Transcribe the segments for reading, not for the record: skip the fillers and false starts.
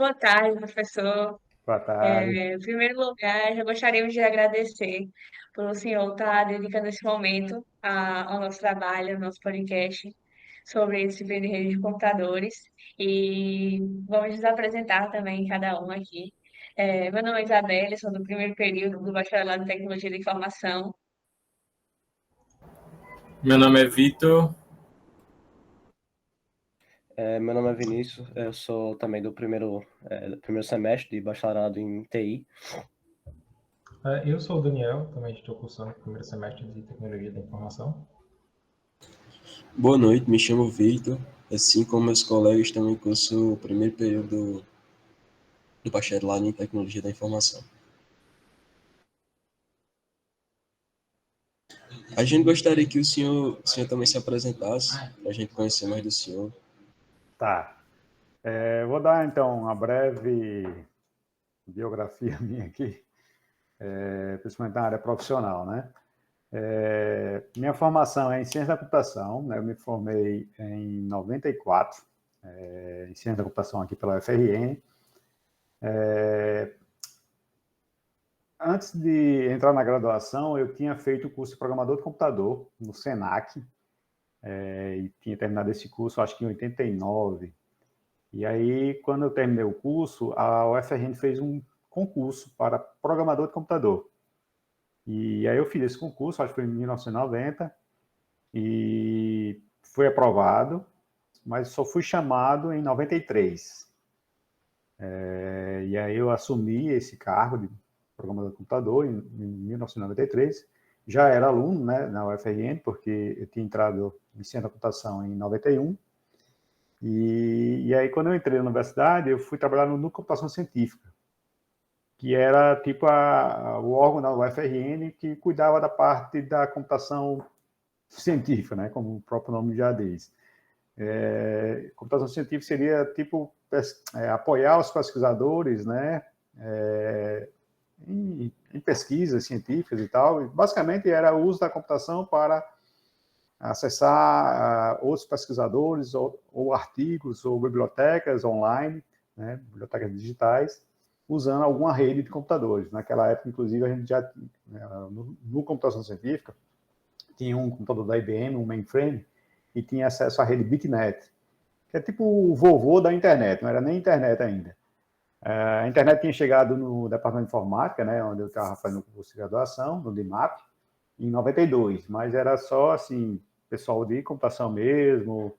Boa tarde, professor. Boa tarde. Em primeiro lugar, eu gostaria de agradecer por o senhor estar dedicando esse momento ao nosso trabalho, ao nosso podcast sobre disciplina de rede de computadores. E vamos nos apresentar também, cada um aqui. Meu nome é Isabelle, sou do primeiro período do Bacharelado em Tecnologia da Informação. Meu nome é Vitor. Meu nome é Vinícius, eu sou também do primeiro semestre de bacharelado em TI. Eu sou o Daniel, também estou cursando o primeiro semestre de Tecnologia da Informação. Boa noite, me chamo Victor. Assim como meus colegas, também curso o primeiro período do bacharelado em Tecnologia da Informação. A gente gostaria que o senhor também se apresentasse, para a gente conhecer mais do senhor. Tá. Vou dar, então, uma breve biografia minha aqui, principalmente na área profissional, né? Minha formação é em Ciência da Computação, né? Eu me formei em 94, em Ciência da Computação aqui pela UFRN. Antes de entrar na graduação, eu tinha feito o curso de programador de computador no Senac, e tinha terminado esse curso, acho que em 89. E aí, quando eu terminei o curso, a UFRN fez um concurso para programador de computador. E aí eu fiz esse concurso, acho que foi em 1990, e fui aprovado, mas só fui chamado em 93. E aí eu assumi esse cargo de programador de computador em 1993. Já era aluno, né, na UFRN, porque eu tinha entrado em ciência da computação em 91. E aí, quando eu entrei na universidade, eu fui trabalhar no Núcleo de Computação Científica, que era tipo o órgão da UFRN que cuidava da parte da computação científica, né, como o próprio nome já diz. Computação científica seria tipo apoiar os pesquisadores, né, em pesquisas científicas e tal. Basicamente era o uso da computação para acessar outros pesquisadores ou artigos ou bibliotecas online, né, bibliotecas digitais, usando alguma rede de computadores. Naquela época, inclusive, a gente já no computação científica tinha um computador da IBM, um mainframe, e tinha acesso à rede BitNet, que é tipo o vovô da internet, não era nem internet ainda. A internet tinha chegado no departamento de informática, né, onde eu estava fazendo o curso de graduação, no DIMAP, em 92, mas era só, assim, pessoal de computação mesmo,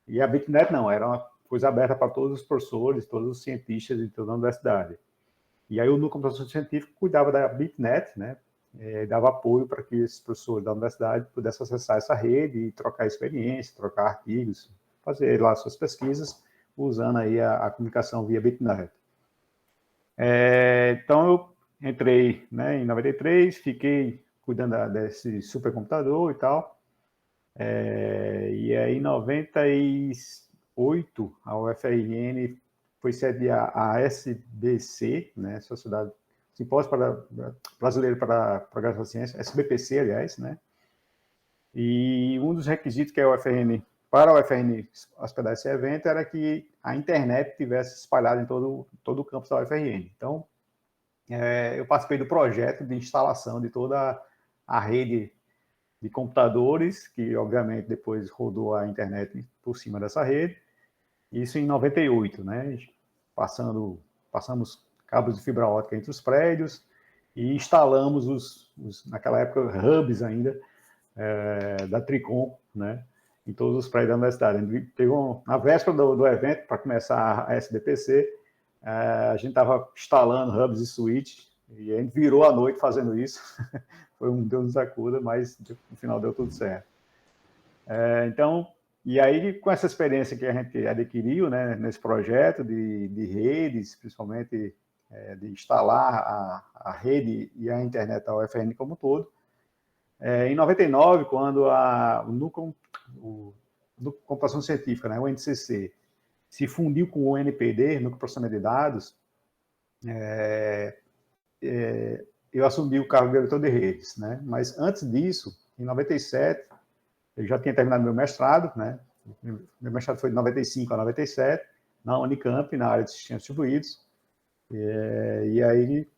e a BitNet não, era uma coisa aberta para todos os professores, todos os cientistas de toda a universidade. E aí o Núcleo de Computação Científica cuidava da BitNet, né, dava apoio para que esses professores da universidade pudessem acessar essa rede e trocar experiência, trocar artigos, fazer lá suas pesquisas, usando aí a comunicação via BitNet. Então eu entrei, né, em 93, fiquei cuidando desse supercomputador e tal. E aí, em 98, a UFRN foi sediar a SBC, né, Sociedade Simpósio Brasileiro para Progresso da Ciência, SBPC, aliás, né? E um dos requisitos que a UFRN, para a UFRN hospedar esse evento, era que a internet tivesse espalhada em todo o campus da UFRN. Então, eu participei do projeto de instalação de toda a rede de computadores, que obviamente depois rodou a internet por cima dessa rede, isso em 98, né? Passamos cabos de fibra ótica entre os prédios e instalamos naquela época, hubs ainda, da Tricom, né? Em todos os prédios da universidade. Na véspera do evento, para começar a SBPC, a gente estava instalando hubs e switches, e a gente virou a noite fazendo isso. Foi um Deus nos acuda, mas no final deu tudo certo. Então, e aí, com essa experiência que a gente adquiriu, né, nesse projeto de redes, principalmente de instalar a rede e a internet da UFRN como um todo, em 99, quando o Núcleo de Computação Científica, né, o NCC, se fundiu com o NPD, Núcleo de Processamento de Dados, eu assumi o cargo de diretor de redes, né? Mas antes disso, em 97, eu já tinha terminado meu mestrado, né? Meu mestrado foi de 95 a 97, na Unicamp, na área de sistemas distribuídos. E aí,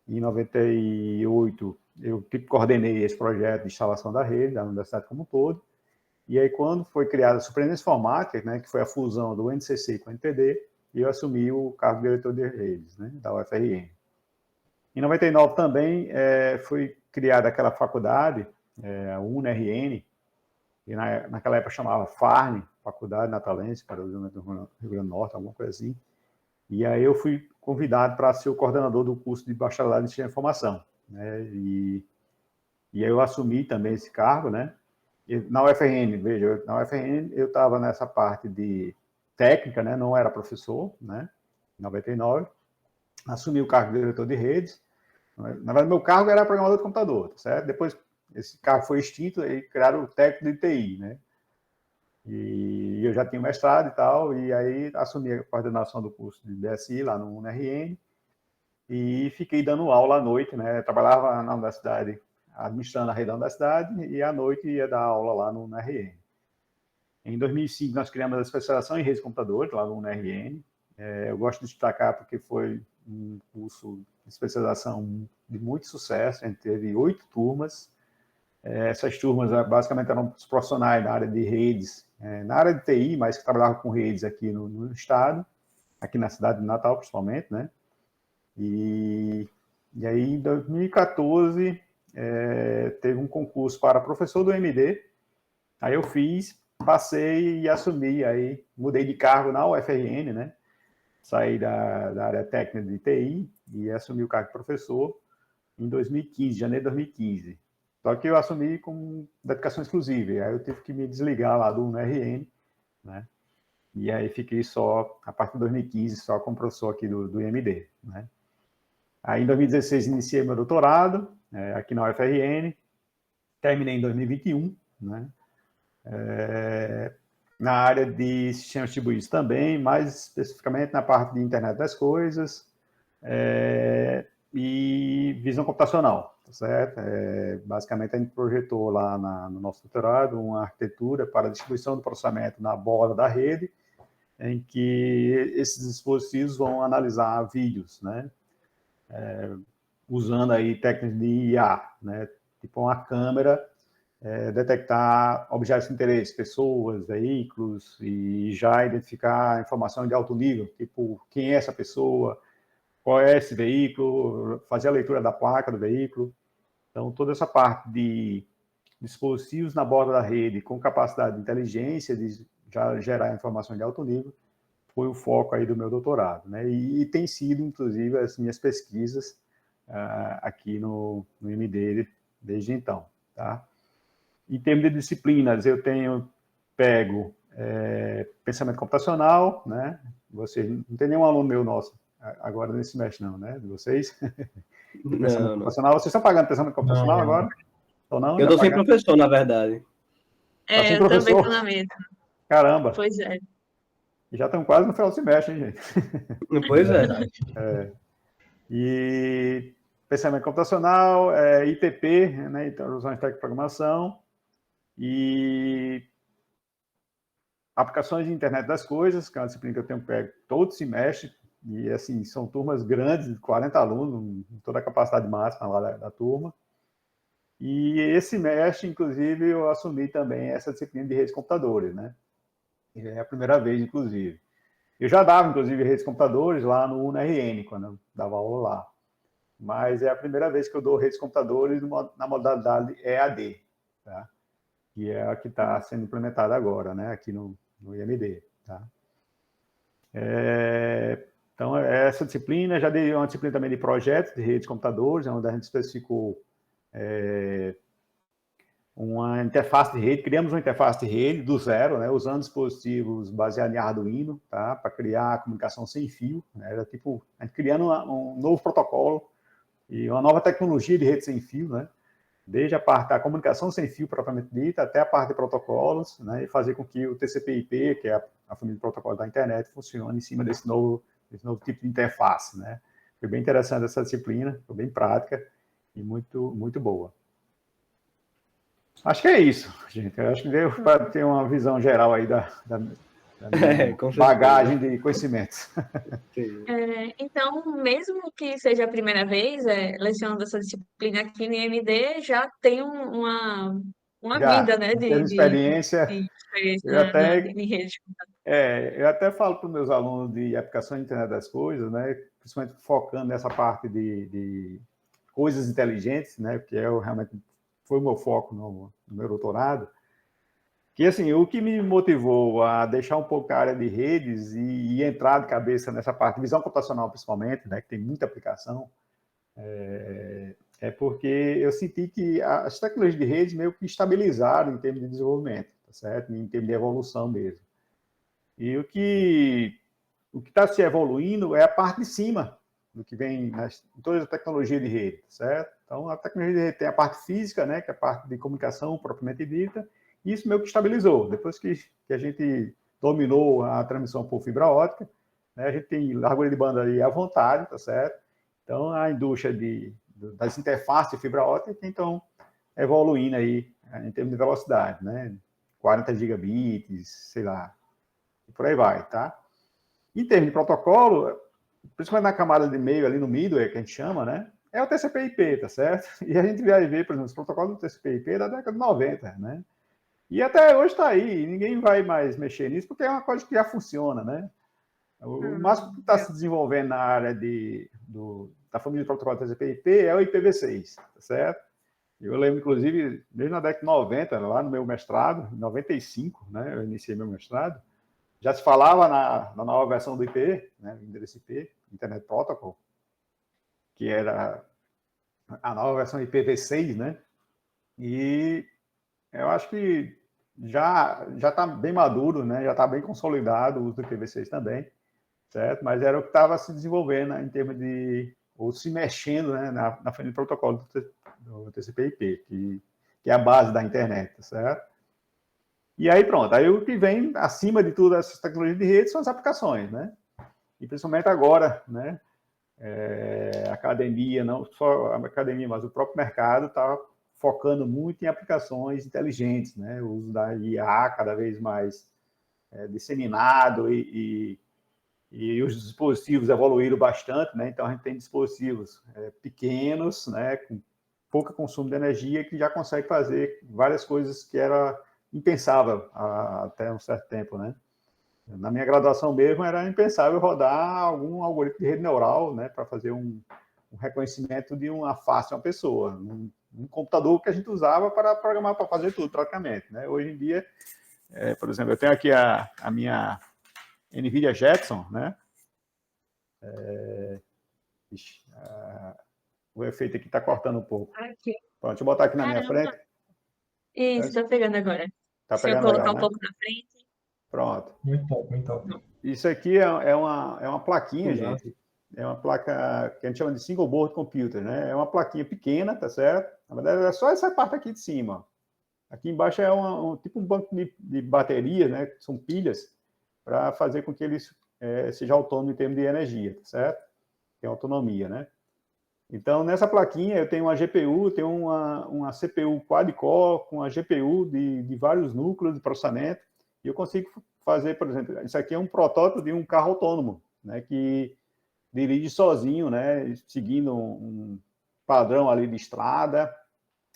em 98, eu coordenei esse projeto de instalação da rede da universidade como um todo. E aí, quando foi criada a Superintendência de Informática, né, que foi a fusão do NCC com o NPD, eu assumi o cargo de diretor de redes, né, da UFRN. Em 99 também foi criada aquela faculdade, a UNRN, que naquela época chamava FARN, Faculdade Natalense para o Desenvolvimento do Rio Grande do Norte, alguma coisa assim. E aí eu fui convidado para ser o coordenador do curso de bacharelado em Ciência da Informação, né? E aí eu assumi também esse cargo, né? E na UFRN, veja, na UFRN eu estava nessa parte de técnica, né? Não era professor, né? Em 99, assumi o cargo de diretor de redes. Na verdade, meu cargo era programador de computador, certo? Depois esse cargo foi extinto e criaram o técnico de TI, né? E eu já tinha mestrado e tal, e aí assumi a coordenação do curso de BSI lá no UNRN e fiquei dando aula à noite, né? Trabalhava na universidade, administrando a rede da universidade, e à noite ia dar aula lá no UNRN. Em 2005, nós criamos a especialização em redes de computadores lá no UNRN. Eu gosto de destacar porque foi um curso de especialização de muito sucesso. A gente teve 8 turmas. Essas turmas basicamente eram os profissionais da área de redes, na área de TI, mas que trabalhavam com redes aqui no estado, aqui na cidade de Natal, principalmente, né? E aí, em 2014, teve um concurso para professor do MD. Aí eu fiz, passei e assumi. Aí mudei de cargo na UFRN, né? Saí da área técnica de TI e assumi o cargo de professor em 2015, janeiro de 2015. Só que eu assumi com dedicação exclusiva. Aí eu tive que me desligar lá do UNRN, né? E aí fiquei só, a partir de 2015, só como professor aqui do IMD, né? Aí em 2016 iniciei meu doutorado, aqui na UFRN, terminei em 2021, né? Na área de sistemas distribuídos também, mais especificamente na parte de internet das coisas, e visão computacional, tá certo? Basicamente, a gente projetou lá no nosso doutorado uma arquitetura para a distribuição do processamento na borda da rede, em que esses dispositivos vão analisar vídeos, né? Usando aí técnicas de IA, né? Tipo uma câmera, detectar objetos de interesse, pessoas, veículos, e já identificar informação de alto nível, tipo quem é essa pessoa, qual é esse veículo, fazer a leitura da placa do veículo. Então, toda essa parte de dispositivos na borda da rede com capacidade de inteligência, de já gerar informação de alto nível, foi o foco aí do meu doutorado, né? E tem sido, inclusive, as minhas pesquisas aqui no IMD desde então, tá? Em termos de disciplinas, eu tenho pego pensamento computacional, né? Vocês, não tem nenhum aluno meu nosso agora nesse semestre, não, né? De vocês? Pensamento computacional. Vocês estão pagando pensamento computacional Não. agora? Ou não? Eu Já tô sem pagaram? professor, na verdade. Tá sem Eu também professor? tô na mesma. Caramba! Pois é. Já estamos quase no final do semestre, hein, gente? Pois é. E pensamento computacional, ITP, né? Introdução de técnica de programação, e aplicações de internet das coisas, que é uma disciplina que eu tenho pego todo semestre, e assim, são turmas grandes, de 40 alunos, toda a capacidade máxima lá da turma. E esse semestre, inclusive, eu assumi também essa disciplina de redes de computadores, né? É a primeira vez, inclusive. Eu já dava, inclusive, redes de computadores lá no UNRN, quando eu dava aula lá. Mas é a primeira vez que eu dou redes de computadores na modalidade EAD, tá? Que é a que está sendo implementada agora, né? Aqui no IMD, tá? Então, essa disciplina, já dei uma disciplina também de projetos de redes de computadores, onde a gente especificou uma interface de rede, criamos uma interface de rede do zero, né, usando dispositivos baseados em Arduino, tá, para criar a comunicação sem fio, né, era tipo, a gente criando um novo protocolo e uma nova tecnologia de rede sem fio, né, desde a parte da comunicação sem fio propriamente dita, até a parte de protocolos, né, e fazer com que o TCP/IP, que é a família de protocolos da internet, funcione em cima desse novo tipo de interface, né. Foi bem interessante essa disciplina, foi bem prática e muito, muito boa. Acho que é isso, gente. Eu acho que deu para ter uma visão geral aí da minha Com certeza. bagagem de conhecimentos. Sim. Então, mesmo que seja a primeira vez lecionando essa disciplina aqui no IMD, já tem uma vida, Já, né, em termos de experiência, de experiência eu até, em rede. eu até falo para os meus alunos de aplicação de internet das coisas, né, principalmente focando nessa parte de coisas inteligentes, né, que realmente foi o meu foco no meu doutorado, que assim, o que me motivou a deixar um pouco a área de redes e entrar de cabeça nessa parte de visão computacional, principalmente, né, que tem muita aplicação, porque eu senti que as tecnologias de redes meio que estabilizaram em termos de desenvolvimento, tá certo? Em termos de evolução mesmo. E o que está se evoluindo é a parte de cima do que vem em toda a tecnologia de rede, tá certo? Então, a tecnologia de rede tem a parte física, né, que é a parte de comunicação propriamente dita, e isso meio que estabilizou. Depois que a gente dominou a transmissão por fibra ótica, né, a gente tem largura de banda aí à vontade, tá certo? Então, a indústria das interfaces de fibra ótica, então, evoluindo aí em termos de velocidade, né? 40 gigabits, sei lá, e por aí vai, tá? Em termos de protocolo, principalmente na camada de meio, ali no middleware, que a gente chama, né? É o TCP/IP, tá certo? E a gente vai ver, por exemplo, os protocolos do TCP/IP da década de 90, né? E até hoje está aí, ninguém vai mais mexer nisso, porque é uma coisa que já funciona, né? O máximo que está se desenvolvendo na área da família de protocolo TCP/IP é o IPv6, tá certo? Eu lembro, inclusive, desde na década de 90, lá no meu mestrado, em 95, né? Eu iniciei meu mestrado, já se falava na nova versão do IP, né, endereço IP, Internet Protocol, que era a nova versão IPv6, né? E eu acho que já está bem maduro, né? Já está bem consolidado o uso do IPv6 também, certo? Mas era o que estava se desenvolvendo, né, em termos de ou se mexendo, né, na frente do protocolo do TCP/IP, que é a base da internet, certo? E aí pronto, aí o que vem acima de tudo essas tecnologias de rede são as aplicações, né? E principalmente agora, né? A academia, não só a academia, mas o próprio mercado está focando muito em aplicações inteligentes, né? O uso da IA cada vez mais disseminado e os dispositivos evoluíram bastante, né? Então a gente tem dispositivos pequenos, né? Com pouco consumo de energia que já consegue fazer várias coisas que era impensável até um certo tempo, né? Na minha graduação mesmo, era impensável rodar algum algoritmo de rede neural, né, para fazer um reconhecimento de uma face de uma pessoa, um computador que a gente usava para programar, para fazer tudo, praticamente, né? Hoje em dia, por exemplo, eu tenho aqui a minha NVIDIA Jetson, né? O efeito aqui está cortando um pouco. Aqui. Pronto, deixa eu botar aqui na minha Caramba. frente. Isso, tá pegando agora. Tá Se eu pegando legal, colocar um né? pouco na frente. Pronto. Muito top, muito top. Isso aqui é uma plaquinha, Legal. gente. É uma placa que a gente chama de single board computer, né? É uma plaquinha pequena, tá certo? Na verdade, é só essa parte aqui de cima. Aqui embaixo é tipo um banco de baterias, né? Que são pilhas, para fazer com que ele seja autônomo em termos de energia, tá certo? Tem autonomia, né? Então, nessa plaquinha, eu tenho uma GPU, tenho uma CPU quad-core com a GPU de vários núcleos de processamento, e eu consigo fazer, por exemplo, isso aqui é um protótipo de um carro autônomo, né, que dirige sozinho, né, seguindo um padrão ali de estrada.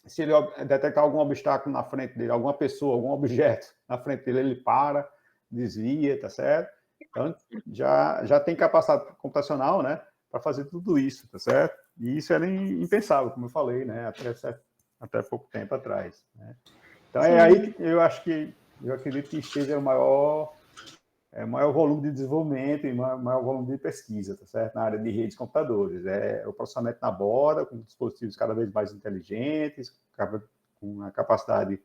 Se ele detectar algum obstáculo na frente dele, alguma pessoa, algum objeto na frente dele, ele para, desvia, tá certo? Então, já tem capacidade computacional, né, para fazer tudo isso, tá certo? E isso era impensável, como eu falei, né, até pouco tempo atrás, né? Então, é aí que eu acredito que esteja o maior volume de desenvolvimento e maior volume de pesquisa, tá certo? Na área de redes de computadores. É o processamento na borda, com dispositivos cada vez mais inteligentes, com uma capacidade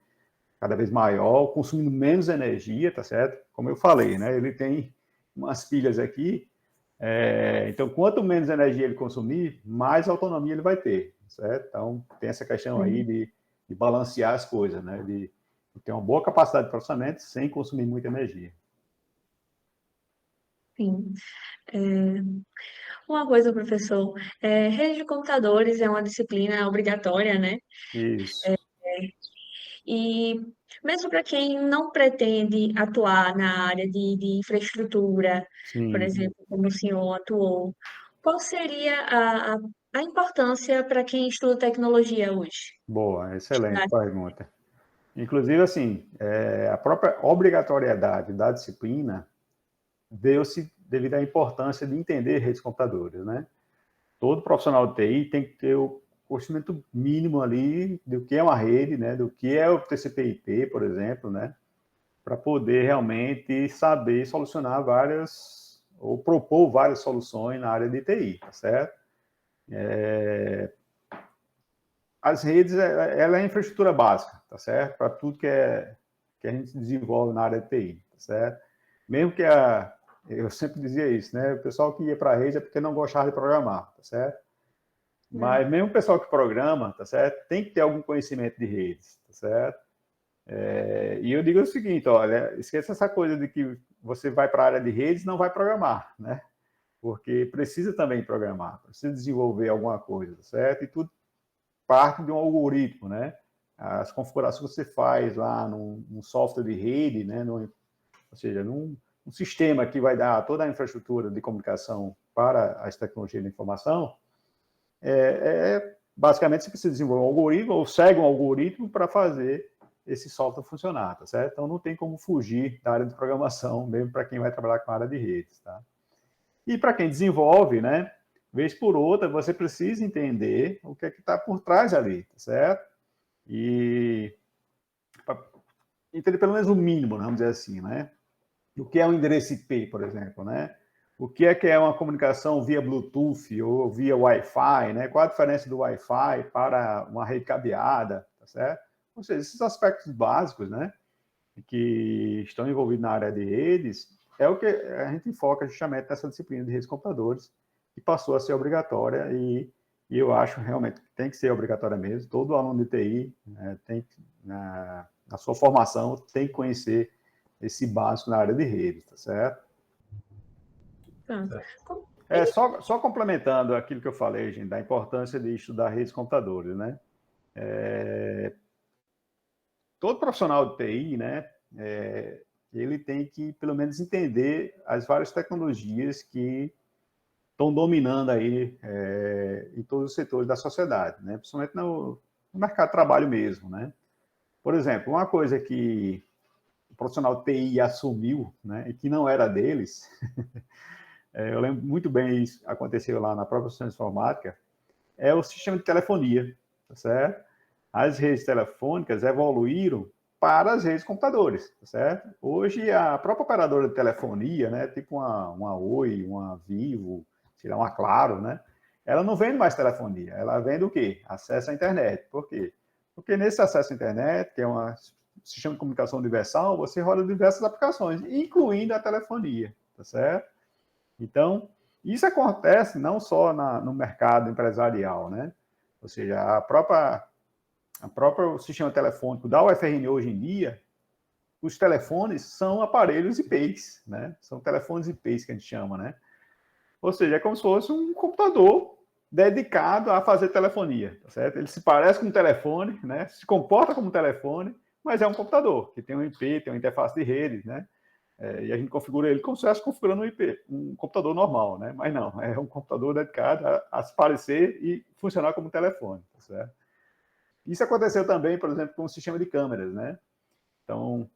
cada vez maior, consumindo menos energia, tá certo? Como eu falei, né? Ele tem umas pilhas aqui, então quanto menos energia ele consumir, mais autonomia ele vai ter, certo? Então tem essa questão aí de balancear as coisas, né? De ter uma boa capacidade de processamento sem consumir muita energia. Sim. Uma coisa, professor, rede de computadores é uma disciplina obrigatória, né? Isso. E mesmo para quem não pretende atuar na área de infraestrutura, por Sim, exemplo, como o senhor atuou, qual seria a importância para quem estuda tecnologia hoje? boa, excelente Estudar. pergunta. Inclusive, assim, a própria obrigatoriedade da disciplina deu-se devido à importância de entender redes computadoras, né? Todo profissional de TI tem que ter o conhecimento mínimo ali do que é uma rede, né? Do que é o TCP/IP, por exemplo, né? Para poder realmente saber solucionar várias, ou propor várias soluções na área de TI, tá certo? As redes, ela é a infraestrutura básica, tá certo? Para tudo que a gente desenvolve na área de TI, tá certo? Mesmo que eu sempre dizia isso, né? O pessoal que ia para a rede é porque não gostava de programar, tá certo? Né? Mas mesmo o pessoal que programa, tá certo? Tem que ter algum conhecimento de redes, tá certo? E eu digo o seguinte, olha, esqueça essa coisa de que você vai para a área de redes e não vai programar, né? Porque precisa também programar, precisa desenvolver alguma coisa, tá certo? E tudo parte de um algoritmo, né? As configurações que você faz lá num software de rede, né? Ou seja, num sistema que vai dar toda a infraestrutura de comunicação para as tecnologias de informação, basicamente você precisa desenvolver um algoritmo ou segue um algoritmo para fazer esse software funcionar, tá certo? Então não tem como fugir da área de programação, mesmo para quem vai trabalhar com a área de redes, tá? E para quem desenvolve, né? Vez por outra, você precisa entender o que é que está por trás ali, tá certo? E entender pelo menos o mínimo, né, vamos dizer assim, né? O que é um endereço IP, por exemplo, né? O que é uma comunicação via Bluetooth ou via Wi-Fi, né? Qual a diferença do Wi-Fi para uma rede cabeada, tá certo? Ou seja, esses aspectos básicos, né, que estão envolvidos na área de redes, é o que a gente foca justamente nessa disciplina de redes de computadores, que passou a ser obrigatória e eu acho realmente que tem que ser obrigatória mesmo. Todo aluno de TI tem que, na sua formação, tem que conhecer esse básico na área de redes, tá certo? Pronto. Certo. Só complementando aquilo que eu falei, gente, da importância de estudar redes de computadores, né? Todo profissional de TI, né, ele tem que, pelo menos, entender as várias tecnologias que estão dominando aí em todos os setores da sociedade, né? Principalmente no mercado de trabalho mesmo, né? Por exemplo, uma coisa que o profissional de TI assumiu, né, e que não era deles, eu lembro muito bem isso aconteceu lá na própria Ciência Informática, é o sistema de telefonia, tá certo? As redes telefônicas evoluíram para as redes computadores, tá certo? Hoje, a própria operadora de telefonia, né, tipo uma Oi, uma Vivo, sei lá, uma Claro, né, ela não vende mais telefonia, ela vende o quê? Acesso à internet. Por quê? Porque nesse acesso à internet, que é um sistema de comunicação universal, você roda diversas aplicações, incluindo a telefonia, tá certo? Então, isso acontece não só no mercado empresarial, né? Ou seja, a própria sistema telefônico da UFRN hoje em dia, os telefones são aparelhos IPs, né? São telefones IPs que a gente chama, né? Ou seja, é como se fosse um computador dedicado a fazer telefonia, tá certo? Ele se parece com um telefone, né? Se comporta como um telefone, mas é um computador que tem um IP, tem uma interface de rede, né? E a gente configura ele como se estivesse configurando um IP, um computador normal, né? Mas não, é um computador dedicado a se parecer e funcionar como um telefone, tá certo? Isso aconteceu também, por exemplo, com o sistema de câmeras, né? Então,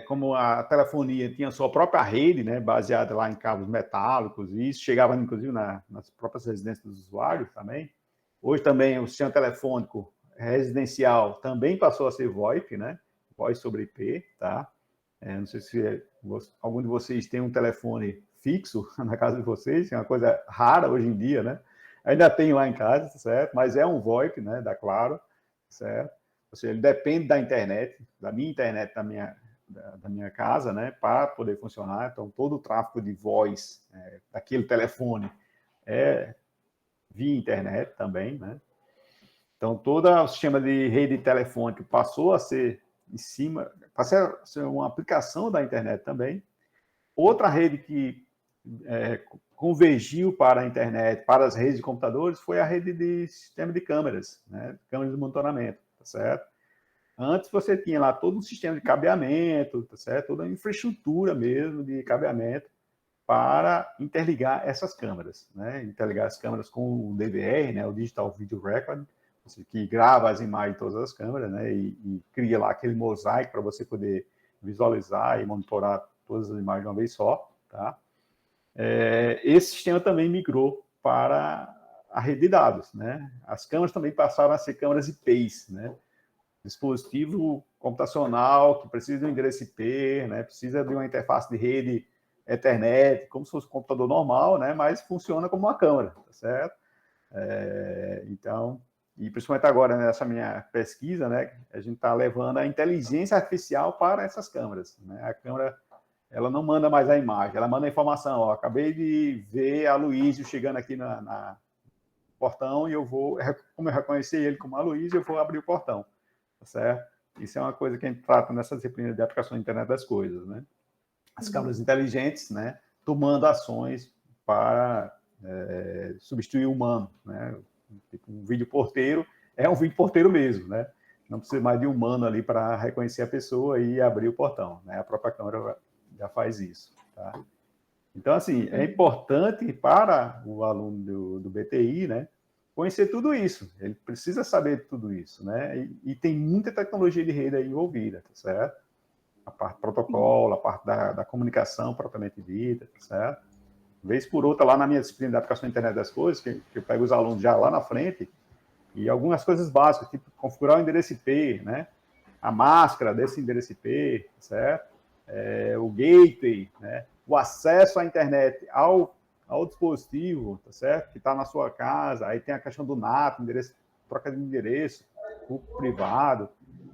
como a telefonia tinha sua própria rede, né, baseada lá em cabos metálicos, e isso chegava, inclusive, nas próprias residências dos usuários também. Hoje também o sistema telefônico residencial também passou a ser VoIP, né? Voz sobre IP, tá? Não sei se algum de vocês tem um telefone fixo na casa de vocês, é uma coisa rara hoje em dia, né? Ainda tenho lá em casa, certo? Mas é um VoIP, né, da Claro, certo? Ou seja, ele depende da internet, da minha internet, da minha casa, né, para poder funcionar. Então, todo o tráfego de voz daquele telefone é via internet também, né? Então, todo o sistema de rede telefônica passou a ser passou a ser uma aplicação da internet também. Outra rede que convergiu para a internet, para as redes de computadores, foi a rede de sistema de câmeras, né? Câmeras de monitoramento, tá certo? Antes você tinha lá todo um sistema de cabeamento, tá certo? Toda a infraestrutura mesmo de cabeamento para interligar essas câmeras, né? Interligar as câmeras com o DVR, né? O Digital Video Record, que grava as imagens de todas as câmeras, né? E cria lá aquele mosaico para você poder visualizar e monitorar todas as imagens de uma vez só, tá? Esse sistema também migrou para a rede de dados, né? As câmeras também passaram a ser câmeras IPs, né? Dispositivo computacional que precisa de um endereço IP, né? Precisa de uma interface de rede Ethernet, como se fosse um computador normal, né? Mas funciona como uma câmera, tá certo? Então, e principalmente agora nessa minha pesquisa, né? A gente está levando a inteligência artificial para essas câmeras, né? A câmera, ela não manda mais a imagem, ela manda a informação. Ó, acabei de ver a Luísio chegando aqui na portão e eu vou, como eu reconheci ele como a Luísio, eu vou abrir o portão, tá certo? Isso é uma coisa que a gente trata nessa disciplina de aplicação da internet das coisas, né? As câmeras inteligentes, né? Tomando ações para substituir o humano, né? Tipo, um vídeo porteiro é um vídeo porteiro mesmo, né? Não precisa mais de um humano ali para reconhecer a pessoa e abrir o portão, né? A própria câmera já faz isso, tá? Então, assim, é importante para o aluno do BTI, né, conhecer tudo isso. Ele precisa saber tudo isso, né? E tem muita tecnologia de rede aí envolvida, tá certo? A parte do protocolo, a parte da comunicação propriamente dita, tá certo? Vez por outra, lá na minha disciplina da aplicação da internet das coisas, que eu pego os alunos já lá na frente, e algumas coisas básicas, tipo configurar o endereço IP, né? A máscara desse endereço IP, certo? O gateway, né? O acesso à internet ao dispositivo, tá certo? Que está na sua casa, aí tem a questão do NAT, endereço, troca de endereço, o privado.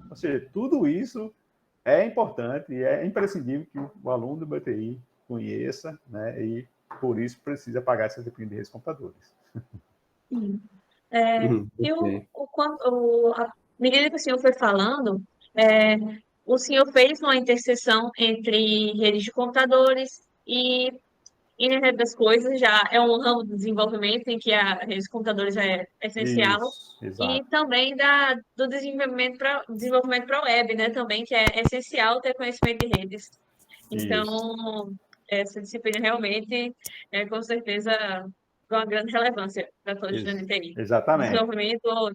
Ou seja, tudo isso é importante e é imprescindível que o aluno do BTI conheça, né? E por isso precisa pagar essa disciplina de redes de computadores. Sim. E Ok. à medida que o senhor foi falando, é, o senhor fez uma interseção entre redes de computadores e internet das coisas, já é um ramo do desenvolvimento em que a rede de computadores é essencial, Isso, e exato. também do desenvolvimento para a web, né, também, que é essencial ter conhecimento de redes. Isso, Então, essa disciplina realmente é, com certeza, de uma grande relevância para todos os estudantes de TI. exatamente. Desenvolvimento ou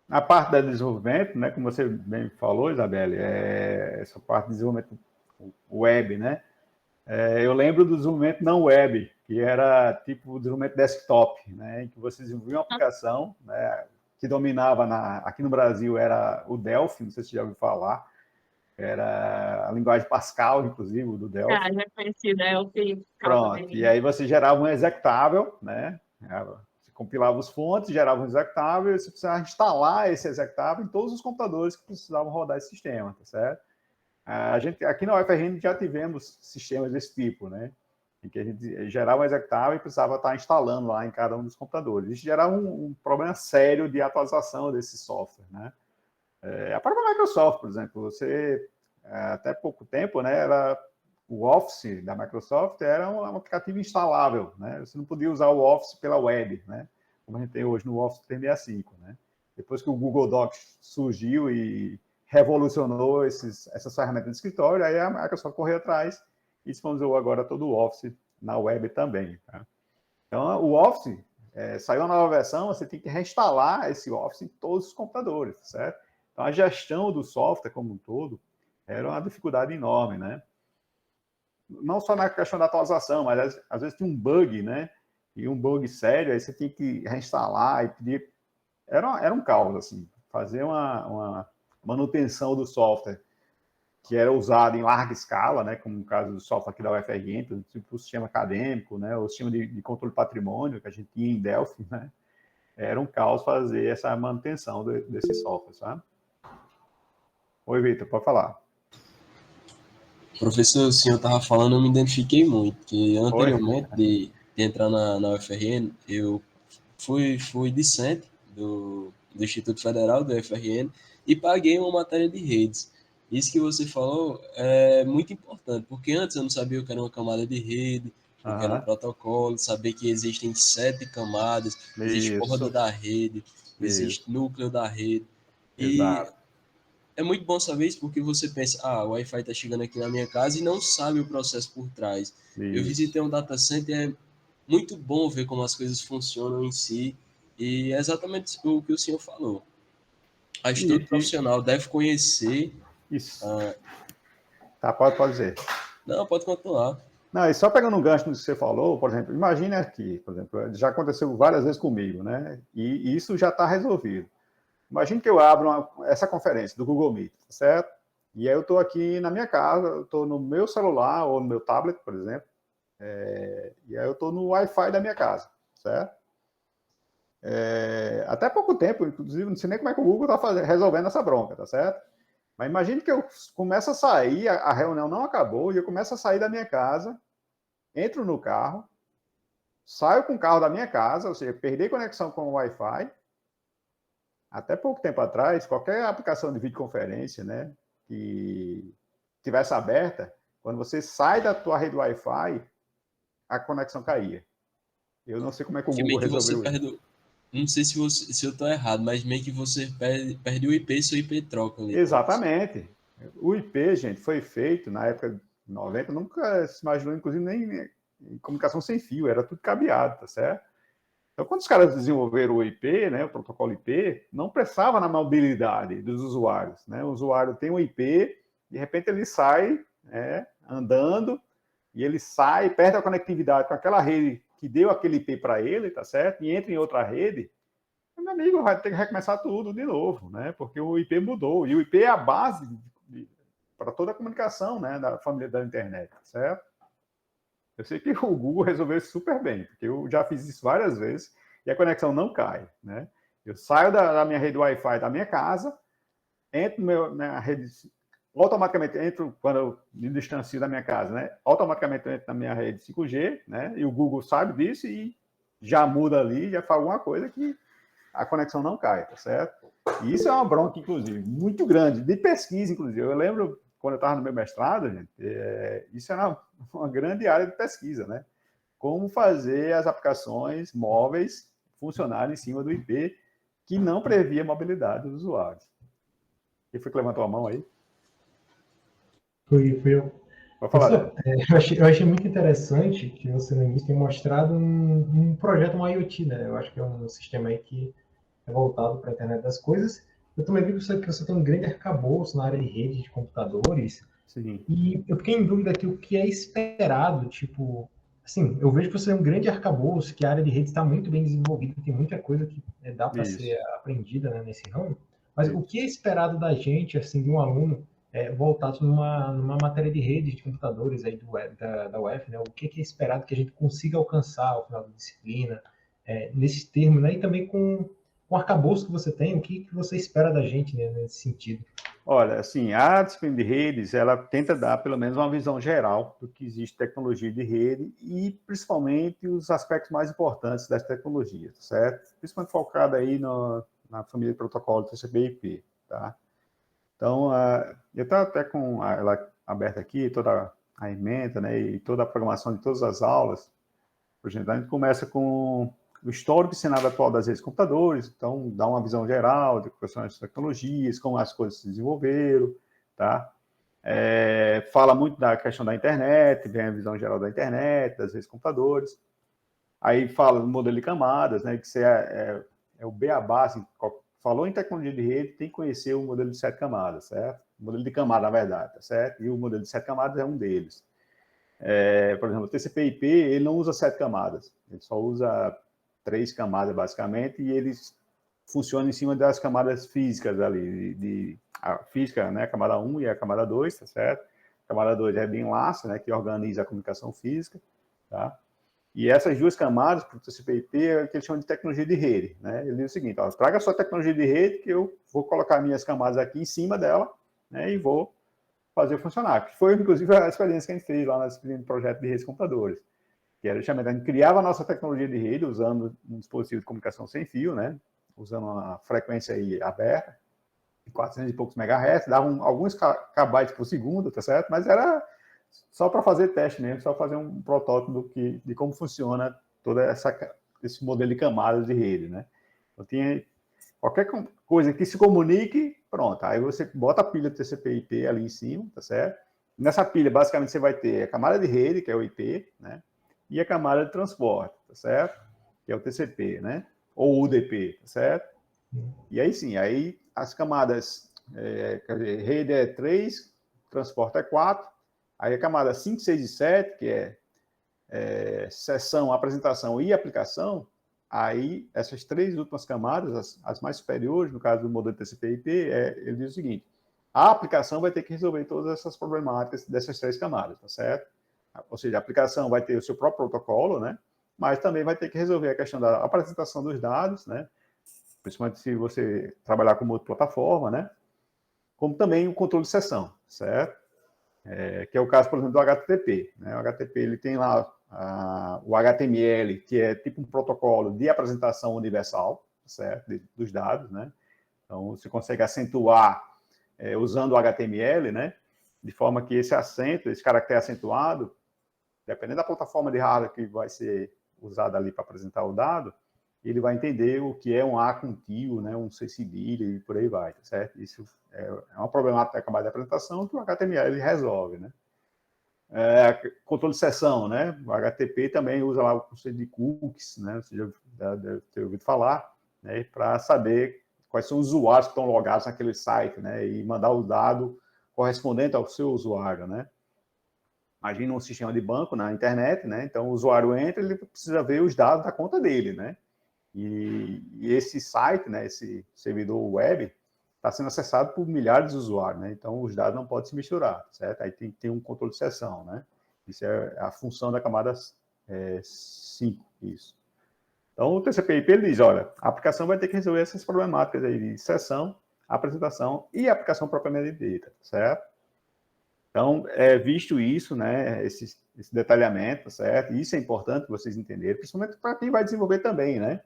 A parte de desenvolvimento, né, como você bem falou, Isabelle, essa parte de desenvolvimento web, né? Eu lembro do desenvolvimento não web, que era tipo o desenvolvimento desktop, né, em que você desenvolvia uma aplicação, né, que dominava aqui no Brasil era o Delphi, não sei se você já ouviu falar, era a linguagem Pascal, inclusive, do Delphi. já conhecida, é o que causa Pronto, e dele. aí você gerava um executável, né? Você compilava os fontes, gerava um executável, e você precisava instalar esse executável em todos os computadores que precisavam rodar esse sistema, tá certo? A gente, aqui na UFRN já tivemos sistemas desse tipo, né? Em que a gente gerava um executável e precisava estar instalando lá em cada um dos computadores. Isso gerava um problema sério de atualização desse software, né? A própria Microsoft, por exemplo, você, até pouco tempo, né, o Office da Microsoft era um aplicativo instalável, né? Você não podia usar o Office pela web, né? Como a gente tem hoje no Office 365, né? Depois que o Google Docs surgiu e revolucionou essas ferramentas de escritório, aí a Microsoft correu atrás e disponibilizou agora todo o Office na web também, tá? Então, o Office, saiu uma nova versão, você tem que reinstalar esse Office em todos os computadores, certo? Então, a gestão do software como um todo era uma dificuldade enorme, né? Não só na questão da atualização, mas às vezes tinha um bug, né? E um bug sério, aí você tinha que reinstalar e pedir. Era um caos, assim, fazer uma manutenção do software que era usado em larga escala, né? Como no caso do software aqui da UFRN, tipo o sistema acadêmico, né? O sistema de controle de patrimônio que a gente tinha em Delphi, né? Era um caos fazer essa manutenção desse software, sabe? Oi, Vitor, pode falar. Professor, o senhor estava falando, eu me identifiquei muito, que Oi? anteriormente de entrar na UFRN, eu fui discente do Instituto Federal, da UFRN, e paguei uma matéria de redes. Isso que você falou é muito importante, porque antes eu não sabia o que era uma camada de rede, o que era um Aham. protocolo, saber que existem 7 camadas, existe borda Isso, da rede, isso, existe núcleo da rede. E exato. é muito bom saber isso, porque você pensa, o Wi-Fi está chegando aqui na minha casa e não sabe o processo por trás. Eu visitei um data center, é muito bom ver como as coisas funcionam em si, e é exatamente o que o senhor falou. Acho que todo profissional deve conhecer... Isso. Tá, pode dizer. Não, pode continuar. Não, e só pegando um gancho no que você falou, por exemplo, imagine aqui, por exemplo, já aconteceu várias vezes comigo, né? E isso já está resolvido. Imagine que eu abro essa conferência do Google Meet, certo? E aí eu estou aqui na minha casa, eu estou no meu celular ou no meu tablet, por exemplo, e aí eu estou no Wi-Fi da minha casa, certo? Até pouco tempo, inclusive, não sei nem como é que o Google está resolvendo essa bronca, tá certo? Mas imagine que eu começo a sair, a reunião não acabou, e eu começo a sair da minha casa, entro no carro, saio com o carro da minha casa, ou seja, perdi conexão com o Wi-Fi. Até pouco tempo atrás, qualquer aplicação de videoconferência, né, que tivesse aberta, quando você sai da tua rede Wi-Fi, a conexão caía. Eu não sei como é que o Google resolveu isso. Não sei se eu estou errado, mas meio que você perde o IP e seu IP troca ali. Exatamente. O IP, gente, foi feito na época de 90, nunca se imaginou, inclusive, nem em comunicação sem fio, era tudo cabeado, tá certo? Então, quando os caras desenvolveram o IP, né, o protocolo IP, não pensava na mobilidade dos usuários, né? O usuário tem um IP, de repente ele sai, andando, e ele sai, perde a conectividade com aquela rede que deu aquele IP para ele, tá certo? E entra em outra rede, meu amigo vai ter que recomeçar tudo de novo, né? Porque o IP mudou, e o IP é a base para toda a comunicação, né, da família da internet, certo? Eu sei que o Google resolveu isso super bem, porque eu já fiz isso várias vezes e a conexão não cai, né? Eu saio da minha rede Wi-Fi da minha casa, entro na rede, automaticamente entro, quando eu me distancio da minha casa, né? Automaticamente eu entro na minha rede 5G, né? E o Google sabe disso e já muda ali, já faz alguma coisa que a conexão não cai, tá certo? E isso é uma bronca, inclusive, muito grande, de pesquisa, inclusive. Eu lembro, quando eu estava no meu mestrado, gente, isso era uma grande área de pesquisa, né? Como fazer as aplicações móveis funcionarem em cima do IP que não previa a mobilidade dos usuários. Quem foi que levantou a mão aí? Fui eu. Pode falar. Eu achei muito interessante que você no início tem mostrado um projeto, um IoT, né? Eu acho que é um sistema aí que é voltado para a internet das coisas. Eu também vi que você tem um grande arcabouço na área de rede de computadores. Sim. E eu fiquei em dúvida aqui o que é esperado, tipo, assim, eu vejo que você tem um grande arcabouço, que a área de rede está muito bem desenvolvida, tem muita coisa que dá para ser aprendida, né, nesse ramo, mas o que é esperado da gente, assim, de um aluno voltado numa matéria de rede de computadores aí da UF, né, o que é esperado que a gente consiga alcançar ao final da disciplina, nesses termos, né, e também com o arcabouço que você tem, o que você espera da gente, né, nesse sentido? Olha, assim, a disciplina de redes, ela tenta dar pelo menos uma visão geral do que existe tecnologia de rede e, principalmente, os aspectos mais importantes das tecnologias, certo? Principalmente focada aí na família de protocolo TCP/IP, tá? Então, eu estou até com ela aberta aqui, toda a ementa, né, e toda a programação de todas as aulas. Por exemplo, a gente começa com o histórico e cenário atual das redes de computadores, então dá uma visão geral de quais são as tecnologias, como as coisas se desenvolveram, tá? Fala muito da questão da internet, vem a visão geral da internet, das redes de computadores. Aí fala do modelo de camadas, né, que isso é o beabá, assim, falou em tecnologia de rede, tem que conhecer o modelo de 7 camadas, certo? O modelo de camada, na verdade, tá certo? E o modelo de 7 camadas é um deles. Por exemplo, o TCP/IP, ele não usa 7 camadas, ele só usa 3 camadas, basicamente, e eles funcionam em cima das camadas físicas ali, a física, né, a camada 1 e a camada 2, tá certo? A camada 2 é de enlace, né, que organiza a comunicação física, tá? E essas duas camadas, para o TCP/IP, é o que eles chamam de tecnologia de rede, né? Ele diz o seguinte, ó, traga a sua tecnologia de rede, que eu vou colocar minhas camadas aqui em cima dela, né, e vou fazer funcionar. Que foi, inclusive, a experiência que a gente fez lá no projeto de redes de computadores. Que era justamente, a gente criava a nossa tecnologia de rede usando um dispositivo de comunicação sem fio, né? Usando uma frequência aí aberta, de 400 e poucos megahertz, davam alguns kbytes por segundo, tá certo? Mas era só para fazer teste mesmo, só fazer um protótipo de como funciona todo esse modelo de camadas de rede, né? Então, tinha qualquer coisa que se comunique pronto. Aí você bota a pilha TCP/IP ali em cima, tá certo? Nessa pilha, basicamente, você vai ter a camada de rede, que é o IP, né? E a camada de transporte, tá certo? Que é o TCP, né? Ou UDP, tá certo? E aí sim, aí as camadas, quer dizer, rede é 3, transporte é 4, aí a camada 5, 6 e 7, que é sessão, apresentação e aplicação, aí essas 3 últimas camadas, as mais superiores, no caso do modelo TCP/IP, ele diz o seguinte: a aplicação vai ter que resolver todas essas problemáticas dessas 3 camadas, tá certo? Ou seja, a aplicação vai ter o seu próprio protocolo, né? Mas também vai ter que resolver a questão da apresentação dos dados, né? Principalmente se você trabalhar com multiplataforma, né? Como também o controle de sessão, certo? Que é o caso, por exemplo, do HTTP. Né? O HTTP ele tem lá o HTML, que é tipo um protocolo de apresentação universal, certo? Dos dados, né? Então, você consegue acentuar usando o HTML, né? De forma que esse acento, esse caractere acentuado, dependendo da plataforma de hardware que vai ser usada ali para apresentar o dado, ele vai entender o que é um A contínuo, né, um C cedilha e por aí vai, tá certo? Isso é uma problemática da camada de apresentação que o HTML resolve, né? Controle de sessão, né? O HTTP também usa lá o conceito de cookies, né? Você já deve ter ouvido falar, né? Para saber quais são os usuários que estão logados naquele site, né? E mandar o dado correspondente ao seu usuário, né? Imagina um sistema de banco na internet, né? Então o usuário entra, ele precisa ver os dados da conta dele, né? E esse site, né, esse servidor web, está sendo acessado por milhares de usuários, né? Então, os dados não podem se misturar, certo? Aí tem que ter um controle de sessão, né? Isso é a função da camada 5, isso. Então, o TCP/IP ele diz, olha, a aplicação vai ter que resolver essas problemáticas aí de sessão, apresentação e aplicação propriamente dita, certo? Então, visto isso, né, esse detalhamento, certo? Isso é importante vocês entenderem, principalmente para quem vai desenvolver também, né?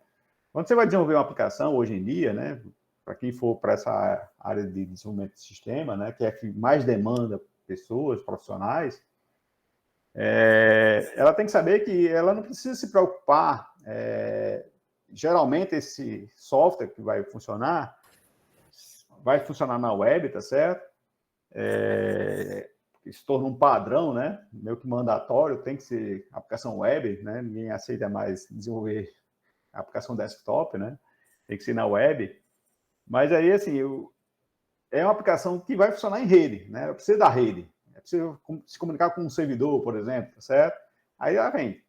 Quando você vai desenvolver uma aplicação, hoje em dia, né, para quem for para essa área de desenvolvimento de sistema, né, que é a que mais demanda pessoas, profissionais, ela tem que saber que ela não precisa se preocupar. Geralmente, esse software que vai funcionar na web, tá certo? Se torna um padrão, né, meio que mandatório, tem que ser aplicação web, né, ninguém aceita mais desenvolver aplicação desktop, né? Tem que ser na web. Mas aí, assim, é uma aplicação que vai funcionar em rede, né? Precisa da rede. Precisa se comunicar com um servidor, por exemplo, certo? Aí lá vem.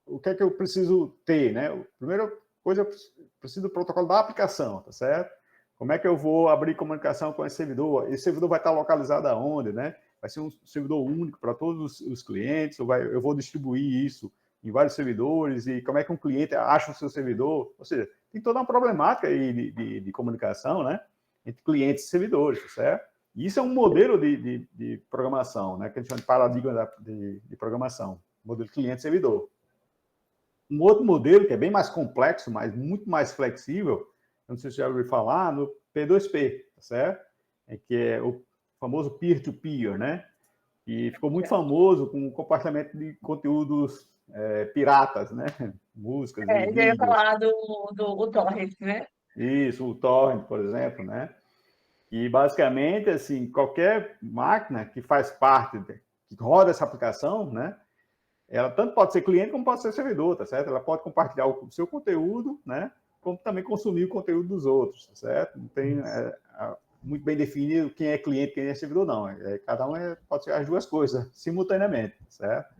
O que é que eu preciso ter, né? A primeira coisa, eu preciso do protocolo da aplicação, tá certo? Como é que eu vou abrir comunicação com esse servidor? Esse servidor vai estar localizado aonde, né? Vai ser um servidor único para todos os clientes, ou eu vou distribuir isso em vários servidores, e como é que um cliente acha o seu servidor? Ou seja, tem toda uma problemática aí de comunicação, né? Entre clientes e servidores, certo? E isso é um modelo de programação, né? Que a gente chama de paradigma de programação, modelo cliente-servidor. Um outro modelo, que é bem mais complexo, mas muito mais flexível, não sei se você já ouviu falar, no P2P, tá certo? Que é o famoso peer-to-peer, né? E ficou muito famoso com o compartilhamento de conteúdos piratas, né? Músicas e Já ia vídeos. falar do Torrent, né? Isso, o torrent, por exemplo, né? E basicamente, assim, qualquer máquina que faz parte, que roda essa aplicação, né? Ela tanto pode ser cliente como pode ser servidor, tá certo? Ela pode compartilhar o seu conteúdo, né? Como também consumir o conteúdo dos outros, tá certo? Não tem muito bem definido quem é cliente, quem é servidor, não. Cada um pode ser as duas coisas simultaneamente, certo?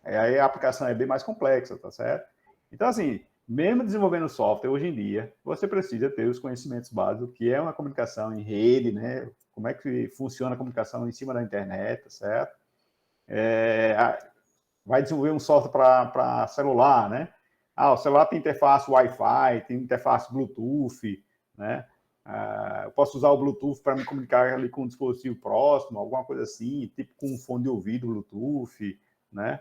Aí a aplicação é bem mais complexa, tá certo? Então, assim, mesmo desenvolvendo software hoje em dia, você precisa ter os conhecimentos básicos, que é uma comunicação em rede, né? Como é que funciona a comunicação em cima da internet, tá certo? Vai desenvolver um software para celular, né? O celular tem interface Wi-Fi, tem interface Bluetooth, né? Eu posso usar o Bluetooth para me comunicar ali com um dispositivo próximo, alguma coisa assim, tipo com um fone de ouvido Bluetooth, né?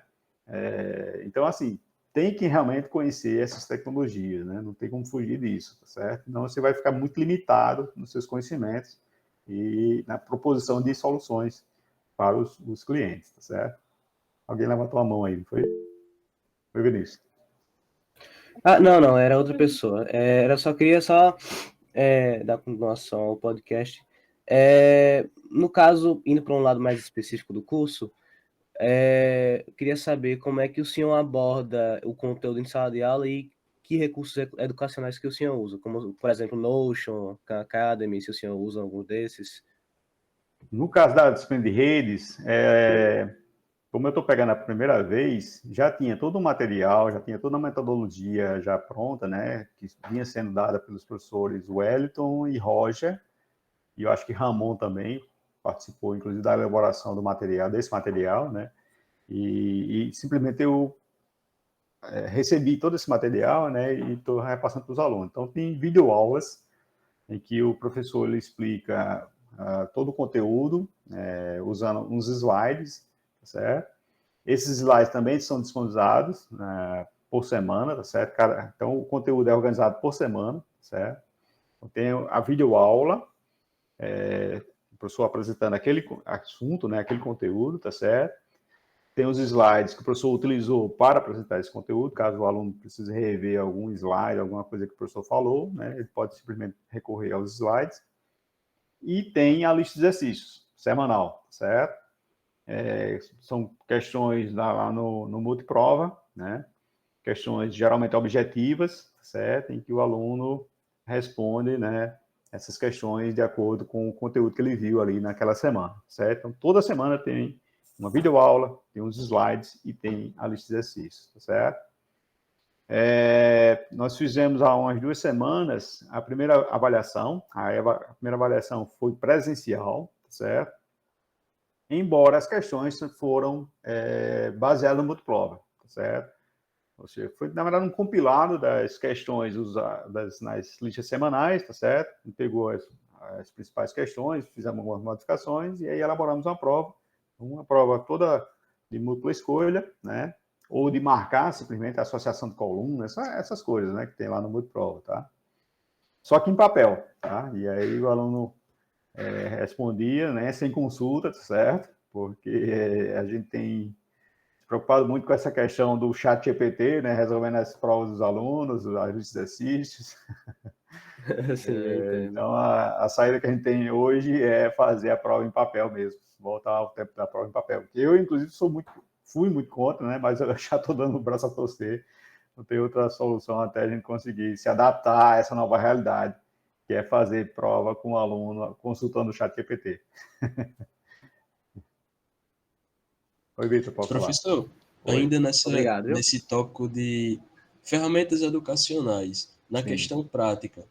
Então, assim, tem que realmente conhecer essas tecnologias, né? Não tem como fugir disso, tá certo? Senão você vai ficar muito limitado nos seus conhecimentos e na proposição de soluções para os clientes, tá certo? Alguém levantou a mão aí, não foi? Foi, Vinícius? Não, era outra pessoa. Eu só queria dar continuação ao podcast, no caso, indo para um lado mais específico do curso, eu queria saber como é que o senhor aborda o conteúdo em sala de aula e que recursos educacionais que o senhor usa, como, por exemplo, Notion, Khan Academy, se o senhor usa algum desses. No caso da disciplina de redes, como eu estou pegando a primeira vez, já tinha todo o material, já tinha toda a metodologia já pronta, né, que vinha sendo dada pelos professores Wellington e Roger, e eu acho que Ramon também participou, inclusive, da elaboração do material, desse material, né, e simplesmente eu recebi todo esse material, né, e estou repassando para os alunos. Então, tem videoaulas em que o professor ele explica todo o conteúdo, usando uns slides, certo? Esses slides também são disponibilizados por semana, tá certo? Então, o conteúdo é organizado por semana, certo? Então, tem a videoaula, o professor apresentando aquele assunto, né, aquele conteúdo, tá certo? Tem os slides que o professor utilizou para apresentar esse conteúdo, caso o aluno precise rever algum slide, alguma coisa que o professor falou, né, ele pode simplesmente recorrer aos slides. E tem a lista de exercícios, semanal, certo? São questões lá no multiprova, né? Questões geralmente objetivas, certo? Em que o aluno responde, né, essas questões de acordo com o conteúdo que ele viu ali naquela semana, certo? Então, toda semana tem uma videoaula, tem uns slides e tem a lista de exercícios, tá certo? Nós fizemos há umas 2 semanas a primeira avaliação. A primeira avaliação foi presencial, certo? Embora as questões foram baseadas no multiprova, certo? Ou seja, foi, na verdade, um compilado das questões nas listas semanais, tá certo? A gente pegou as principais questões, fizemos algumas modificações e aí elaboramos uma prova toda de múltipla escolha, né? Ou de marcar simplesmente a associação de colunas, essas coisas, né? Que tem lá no multiprova, tá? Só que em papel, tá? E aí o aluno respondia, né? Sem consulta, tá certo? Porque a gente tem preocupado muito com essa questão do chat GPT, né, resolvendo as provas dos alunos, os exercícios. Sim, eu entendo. Então, a saída que a gente tem hoje é fazer a prova em papel mesmo, voltar ao tempo da prova em papel. Eu, inclusive, fui muito contra, né, mas eu já estou dando o braço a torcer. Não tem outra solução até a gente conseguir se adaptar a essa nova realidade, que é fazer prova com o aluno consultando o chat GPT. Oi, Vitor, pode falar. Professor, Oi. ainda Obrigado, viu? nesse tópico de ferramentas educacionais, na Sim. questão prática,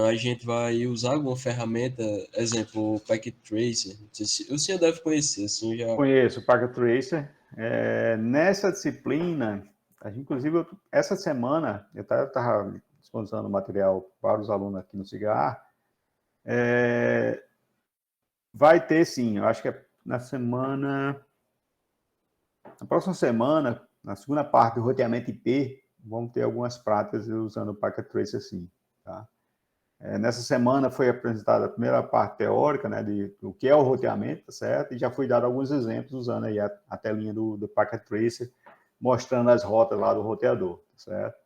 a gente vai usar alguma ferramenta, exemplo, o Packet Tracer, não sei se, o senhor deve conhecer, assim, já... Conheço o Packet Tracer. Nessa disciplina, inclusive, essa semana, eu estava disponibilizando material para os alunos aqui no Cigar. Vai ter, sim, eu acho que é na próxima semana, na segunda parte do roteamento IP, vamos ter algumas práticas usando o Packet Tracer, sim, tá? Nessa semana foi apresentada a primeira parte teórica, né, do que é o roteamento, tá certo? E já foi dado alguns exemplos usando aí a telinha do Packet Tracer, mostrando as rotas lá do roteador, tá certo?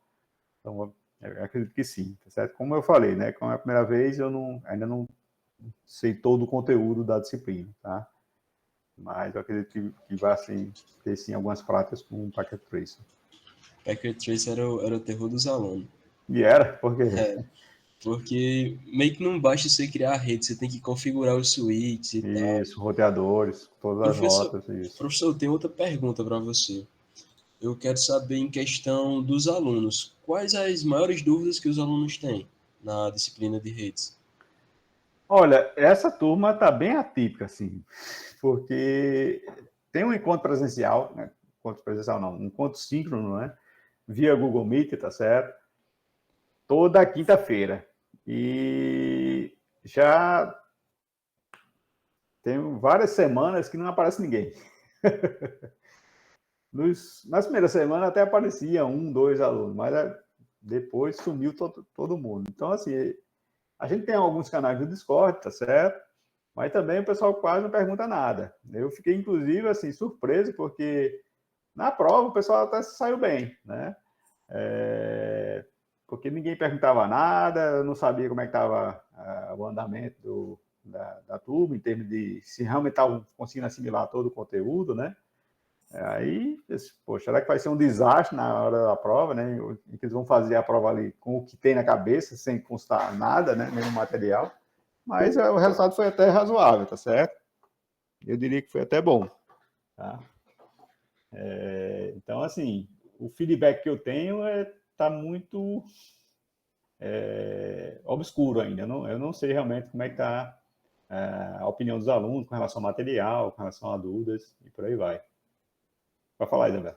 Então, eu acredito que sim, tá certo? Como eu falei, né, como é a primeira vez, eu ainda não sei todo o conteúdo da disciplina, tá? Mas eu acredito que vai, assim, ter, sim, algumas práticas com o Packet Tracer. Packet Tracer era o terror dos alunos. E era, porque... Porque meio que não basta você criar a rede, você tem que configurar os switches e tal. Isso, roteadores, todas as rotas, isso. Professor, eu tenho outra pergunta para você. Eu quero saber em questão dos alunos. Quais as maiores dúvidas que os alunos têm na disciplina de redes? Olha, essa turma está bem atípica, assim, porque tem um encontro presencial, né? Encontro presencial não, um encontro síncrono, né? Via Google Meet, tá certo? Toda quinta-feira. E já tem várias semanas que não aparece ninguém. Nas primeiras semanas até aparecia 1, 2 alunos, mas depois sumiu todo mundo. Então, assim, a gente tem alguns canais do Discord, tá certo? Mas também o pessoal quase não pergunta nada. Eu fiquei, inclusive, assim, surpreso, porque na prova o pessoal até saiu bem, né? Porque porque ninguém perguntava nada, eu não sabia como é que estava o andamento da turma, em termos de se realmente estavam conseguindo assimilar todo o conteúdo, né? Aí, poxa, será que vai ser um desastre na hora da prova, né? Em que eles vão fazer a prova ali com o que tem na cabeça, sem constar nada, né? Nenhum material. Mas o resultado foi até razoável, tá certo? Eu diria que foi até bom, tá? Então, assim, o feedback que eu tenho está muito obscuro ainda. Eu não sei realmente como é que está a opinião dos alunos com relação ao material, com relação a dúvidas e por aí vai. Para falar, Isabel.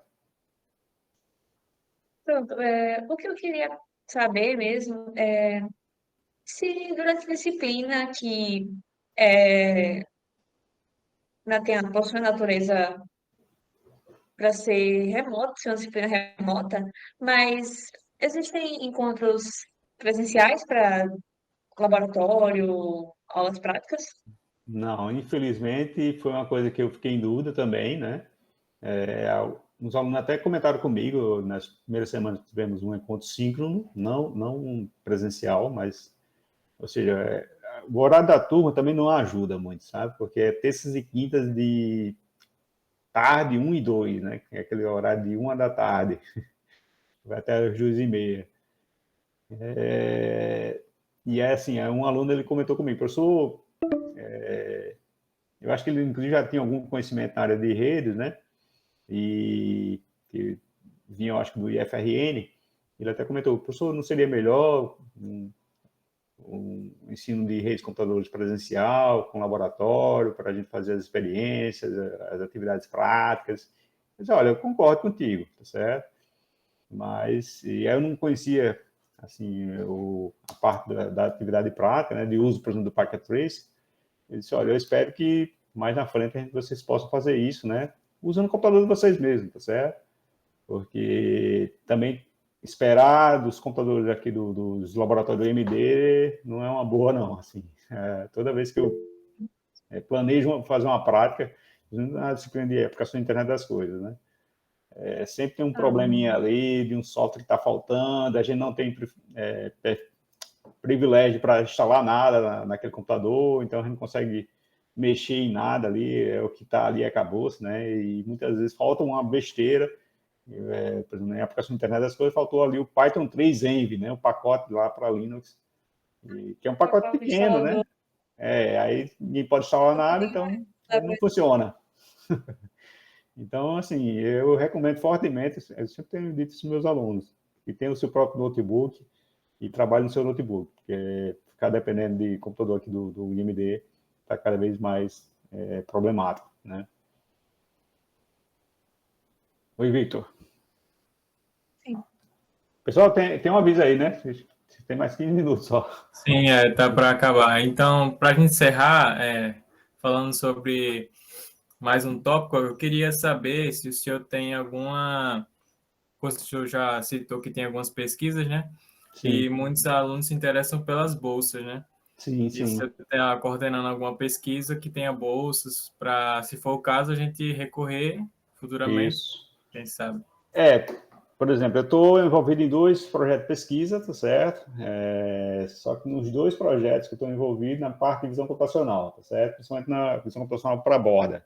Pronto, o que eu queria saber mesmo é se durante a disciplina que é, possui natureza para ser remota, ser uma disciplina remota, mas existem encontros presenciais para laboratório, aulas práticas? Não, infelizmente foi uma coisa que eu fiquei em dúvida também, né? Uns alunos até comentaram comigo, nas primeiras semanas tivemos um encontro síncrono, não um presencial, mas, ou seja, o horário da turma também não ajuda muito, sabe? Porque é terças e quintas de tarde, 1 e 2, né? Que é aquele horário de 1 da tarde, vai até as 2h30. E é assim, um aluno ele comentou comigo, professor, eu acho que ele inclusive já tinha algum conhecimento na área de redes, né? E que vinha, eu acho que do IFRN, ele até comentou, professor, não seria melhor um ensino de redes de computadores presencial, com laboratório, para a gente fazer as experiências, as atividades práticas? Mas, olha, eu concordo contigo, tá certo? Mas e aí eu não conhecia assim a parte da atividade prática, né, de uso, por exemplo, do Packet Trace. Eu disse, olha, eu espero que mais na frente vocês possam fazer isso, né, usando o computador de vocês mesmos, tá certo? Porque também esperar dos computadores aqui dos laboratórios do MD não é uma boa, não. Assim, toda vez que eu planejo fazer uma prática, na disciplina de aplicação da internet das coisas, né? Sempre tem um probleminha ali, de um software que está faltando, a gente não tem privilégio para instalar nada naquele computador, então a gente não consegue mexer em nada ali, o que está ali acabou-se, né? E muitas vezes falta uma besteira, por exemplo, na aplicação da internet das coisas, faltou ali o Python 3 Env, né? O pacote lá para Linux, que é um pacote pequeno, né? Aí ninguém pode instalar nada, então ele não funciona. Então, assim, eu recomendo fortemente, eu sempre tenho dito isso aos meus alunos, que tenham o seu próprio notebook e trabalhem no seu notebook, porque ficar dependendo de computador aqui do IMD está cada vez mais problemático, né? Oi, Victor. Sim. Pessoal, tem um aviso aí, né? Vocês tem mais 15 minutos só. Sim, tá para acabar. Então, para a gente encerrar, falando sobre mais um tópico, eu queria saber se o senhor tem alguma... O senhor já citou que tem algumas pesquisas, né? Sim. E muitos alunos se interessam pelas bolsas, né? Sim, E sim. se você está coordenando alguma pesquisa que tenha bolsas para, se for o caso, a gente recorrer futuramente, Isso. quem sabe? Por exemplo, eu estou envolvido em 2 projetos de pesquisa, tá certo? Só que nos 2 projetos que eu estou envolvido na parte de visão computacional, tá certo? Principalmente na visão computacional para a borda.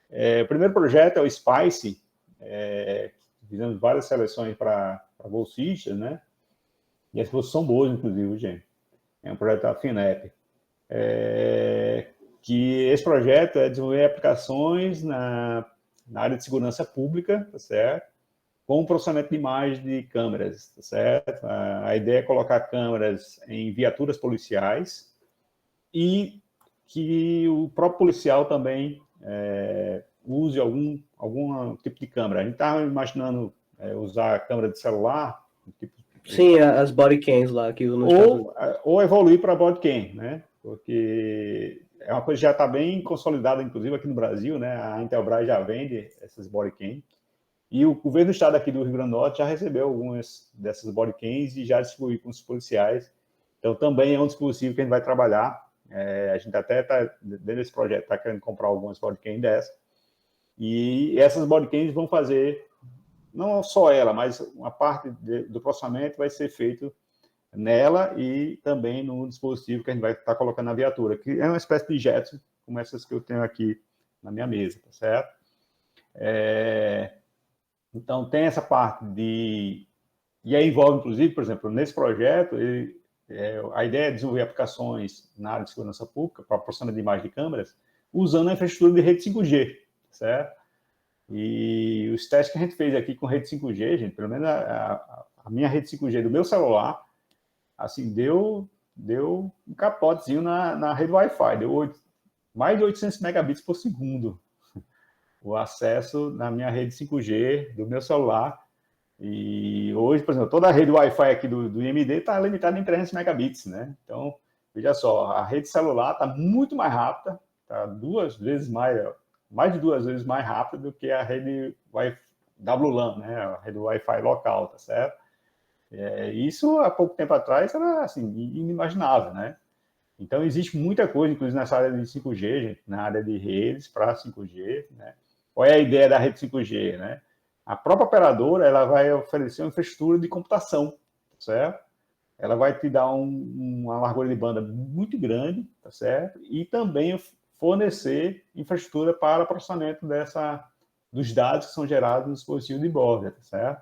O primeiro projeto é o SPICE, fizemos várias seleções para bolsistas, né? E as bolsas são boas, inclusive, gente. É um projeto da FINEP. Que esse projeto é desenvolver aplicações na área de segurança pública, tá certo? Com o processamento de imagens de câmeras, tá certo? A ideia é colocar câmeras em viaturas policiais e que o próprio policial também use algum tipo de câmera. A gente estava imaginando usar a câmera de celular. Sim, as bodycams lá que ou evoluir para bodycam, né? Porque é uma coisa que já está bem consolidada, inclusive aqui no Brasil, né? A Intelbras já vende essas bodycams. E o governo do estado aqui do Rio Grande do Norte já recebeu algumas dessas bodycams e já distribuiu com os policiais. Então, também é um dispositivo que a gente vai trabalhar. A gente até está, dentro desse projeto, está querendo comprar algumas bodycams dessas. E essas bodycams vão fazer, não só ela, mas uma parte do processamento vai ser feito nela e também no dispositivo que a gente vai estar colocando na viatura, que é uma espécie de Jetson, como essas que eu tenho aqui na minha mesa, tá certo? Então, tem essa parte de... E aí envolve, inclusive, por exemplo, nesse projeto, a ideia é desenvolver aplicações na área de segurança pública para processamento de imagem de câmeras, usando a infraestrutura de rede 5G, certo? E os testes que a gente fez aqui com rede 5G, gente, pelo menos a minha rede 5G do meu celular, assim, deu um capotezinho na rede Wi-Fi, deu mais de 800 megabits por segundo o acesso na minha rede 5G do meu celular. E hoje, por exemplo, toda a rede Wi-Fi aqui do IMD está limitada em 300 megabits, né? Então, veja só, a rede celular está muito mais rápida, está mais de duas vezes mais rápida do que a rede WLAN, né? A rede Wi-Fi local, tá certo? Isso, há pouco tempo atrás, era, assim, inimaginável, né? Então, existe muita coisa, inclusive nessa área de 5G, gente, na área de redes para 5G, né? Qual é a ideia da rede 5G, né? A própria operadora, ela vai oferecer uma infraestrutura de computação, certo? Ela vai te dar uma largura de banda muito grande, tá certo? E também fornecer infraestrutura para processamento dos dados que são gerados no dispositivo de borda, tá certo?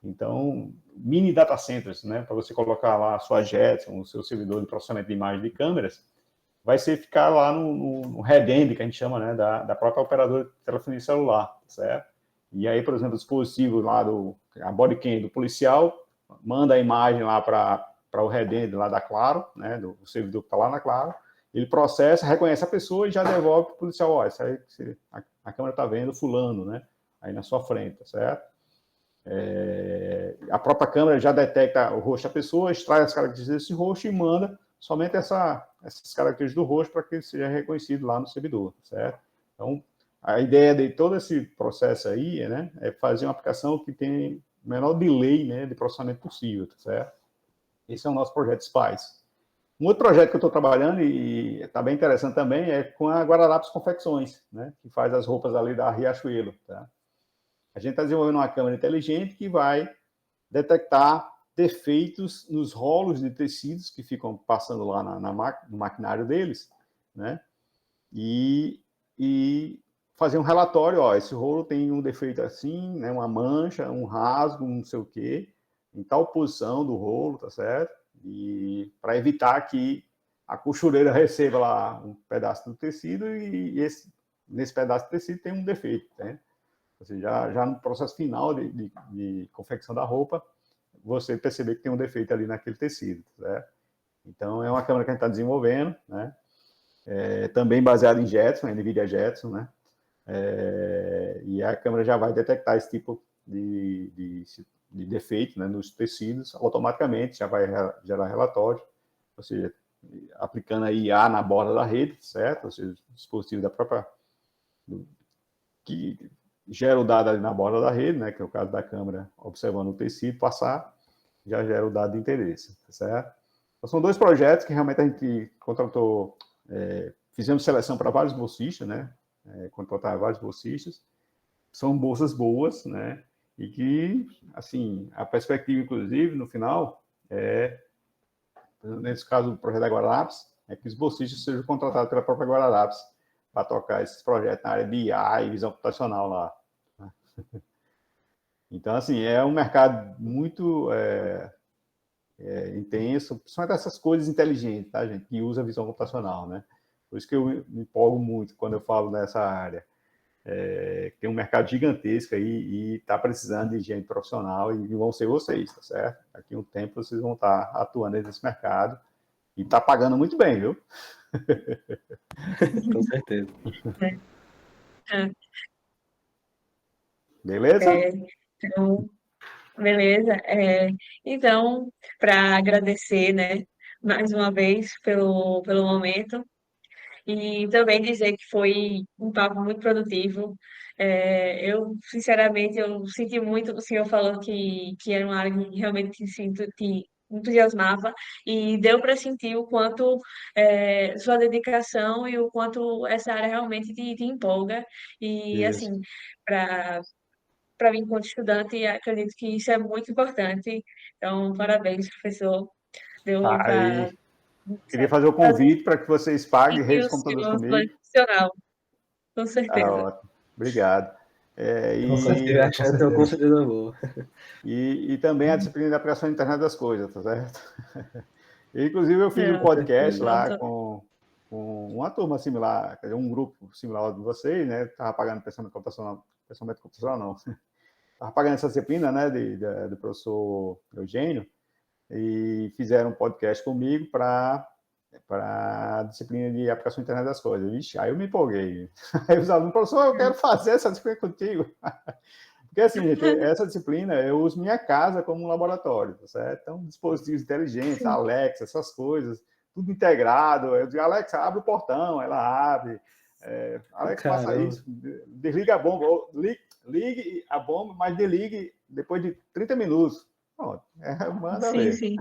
Então, mini data centers, né? Para você colocar lá a sua Jetson, o seu servidor de processamento de imagem de câmeras, vai ser ficar lá no head-end, que a gente chama, né? Da própria operadora de telefonia celular, tá certo? E aí, por exemplo, o dispositivo lá a bodycam do policial manda a imagem lá para o head-end lá da Claro, né, do servidor que está lá na Claro, ele processa, reconhece a pessoa e já devolve para o policial, ó, isso aí a câmera está vendo fulano, né, aí na sua frente, tá certo? A própria câmera já detecta o rosto da pessoa, extrai as características desse rosto e manda somente essas características do rosto para que ele seja reconhecido lá no servidor, tá certo? Então, a ideia de todo esse processo aí, né, é fazer uma aplicação que tenha o menor delay, né, de processamento possível, tá certo? Esse é o nosso projeto SPICE. Um outro projeto que eu estou trabalhando e está bem interessante também é com a Guararapes Confecções, né, que faz as roupas ali da Riachuelo, tá? A gente está desenvolvendo uma câmera inteligente que vai detectar defeitos nos rolos de tecidos que ficam passando lá no maquinário deles, né, e fazer um relatório, ó, esse rolo tem um defeito assim, né, uma mancha, um rasgo, não sei o quê, em tal posição do rolo, tá certo? E para evitar que a costureira receba lá um pedaço do tecido e nesse pedaço de tecido tem um defeito, né? Ou seja, já no processo final de confecção da roupa, você perceber que tem um defeito ali naquele tecido, tá certo? Então, é uma câmera que a gente está desenvolvendo, né? Também baseada em Jetson, NVIDIA Jetson, né? E a câmera já vai detectar esse tipo de defeito, né, nos tecidos automaticamente, já vai gerar relatório, ou seja, aplicando a IA na borda da rede, certo? Ou seja, o dispositivo da própria... que gera o dado ali na borda da rede, né, que é o caso da câmera observando o tecido passar, já gera o dado de interesse, certo? Então, são dois projetos que realmente a gente contratou, fizemos seleção para vários bolsistas, né? Contratar vários bolsistas. São bolsas boas, né? E que, assim, a perspectiva, inclusive, no final, nesse caso do projeto da Guararapes, é que os bolsistas sejam contratados pela própria Guararapes para tocar esses projetos na área de IA e visão computacional lá. Então, assim, é um mercado muito intenso, principalmente essas coisas inteligentes, tá, gente, que usa visão computacional, né? Por isso que eu me empolgo muito quando eu falo nessa área. Tem um mercado gigantesco aí e está precisando de gente profissional e vão ser vocês, tá certo? Daqui a um tempo vocês vão estar atuando nesse mercado e está pagando muito bem, viu? Com certeza. Beleza? Então, beleza. Então, para agradecer, né, mais uma vez pelo momento. E também dizer que foi um papo muito produtivo. Sinceramente, eu senti muito o senhor falando que era uma área que realmente te entusiasmava e deu para sentir o quanto sua dedicação e o quanto essa área realmente te empolga. E, Isso. assim, para mim, enquanto estudante, acredito que isso é muito importante. Então, parabéns, professor. deu para Aí, queria fazer o convite para que vocês paguem redes de computadores comigo. profissional, com Tá certeza. ótimo. Obrigado. Com certeza, Achar que eu com certeza vou. E também a disciplina de aplicação da internet das coisas, tá certo? Inclusive, eu fiz um podcast lá com uma turma similar, quer dizer, um grupo similar ao de vocês, né? Estava pagando pensamento computacional não. Estava pagando essa disciplina, né, do professor Eugênio, e fizeram um podcast comigo para a disciplina de aplicação da internet das coisas. Vixe, aí eu me empolguei. Aí os alunos, professor, eu quero fazer essa disciplina contigo. Porque assim, gente, essa disciplina eu uso minha casa como um laboratório, tá certo? Então, dispositivos inteligentes, Sim. Alexa, essas coisas, tudo integrado. Eu digo, Alexa, abre o portão, ela abre. Alexa, faça isso, desliga a bomba, ligue a bomba, mas desligue depois de 30 minutos. Pronto, manda Sim, ver. sim.